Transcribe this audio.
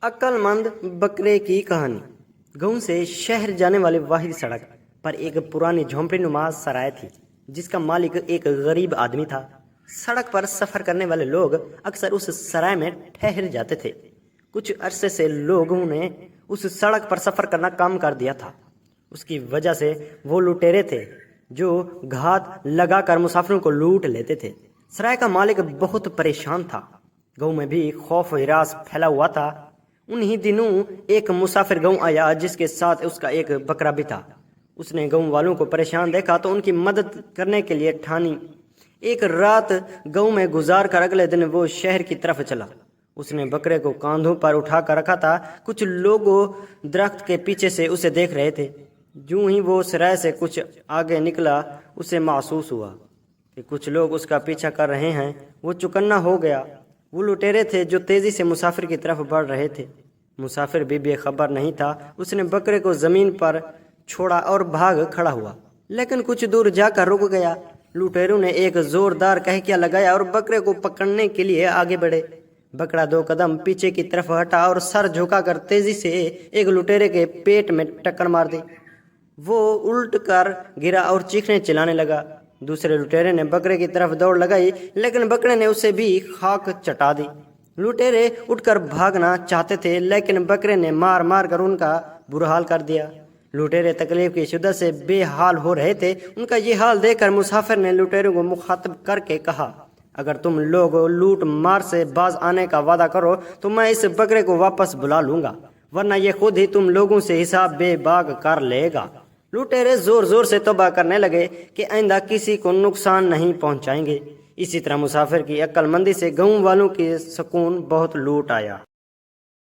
अक्लमंद बकरे की कहानी। गांव से शहर जाने वाली वाहिद सड़क पर एक पुरानी झोंपड़ी नुमा सराय थी, जिसका मालिक एक गरीब आदमी था। सड़क पर सफर करने वाले लोग अक्सर उस सराय में ठहर जाते थे। कुछ अरसे से लोगों ने उस सड़क पर सफर करना कम कर दिया था। उसकी वजह से वो लुटेरे थे जो घात लगाकर मुसाफिरों को लूट लेते थे। सराय का मालिक बहुत परेशान था। गांव में भी खौफ हिरास फैला हुआ था। उन्हीं दिनों एक मुसाफिर गांव आया, जिसके साथ उसका एक बकरा भी था। उसने गांव वालों को परेशान देखा तो उनकी मदद करने के लिए ठानी। एक रात गांव में गुजार कर अगले दिन वो शहर की तरफ चला। उसने बकरे को कांधों पर उठा कर रखा था। कुछ लोग दरख्त के पीछे से उसे देख रहे थे। यूं ही वो सराय से कुछ आगे निकला, उसे महसूस हुआ कि कुछ लोग उसका पीछा कर रहे हैं। वो चौकन्ना हो गया। वो लुटेरे थे जो तेजी से मुसाफिर की तरफ बढ़ रहे थे। मुसाफिर भी बेखबर नहीं था। उसने बकरे को जमीन पर छोड़ा और भाग खड़ा हुआ, लेकिन कुछ दूर जाकर रुक गया। लुटेरों ने एक जोरदार कहकिया लगाया और बकरे को पकड़ने के लिए आगे बढ़े। बकरा 2 कदम पीछे की तरफ हटा और सर झुकाकर तेजी से एक लुटेरे के पेट में टक्कर मार दी। वो उल्ट कर गिरा और चीखने चिल्लाने लगा। दूसरे लुटेरे ने बकरे की तरफ दौड़ लगाई, लेकिन बकरे ने उसे भी खाक चटा दी। लुटेरे उठकर भागना चाहते थे, लेकिन बकरे ने मार मार कर उनका बुरा हाल कर दिया। लुटेरे तकलीफ की शिद्दत से बेहाल हो रहे थे। उनका ये हाल देखकर मुसाफिर ने लुटेरों को मुखातब करके कहा, अगर तुम लोग लूट मार से बाज आने का वादा करो तो मैं इस बकरे को वापस बुला लूंगा, वरना ये खुद ही तुम लोगों से हिसाब बेबाक कर लेगा। लुटेरे जोर जोर से तौबा करने लगे कि आइंदा किसी को नुकसान नहीं पहुंचाएंगे। इसी तरह मुसाफिर की अक्लमंदी से गांव वालों की सुकून बहुत लूट आया।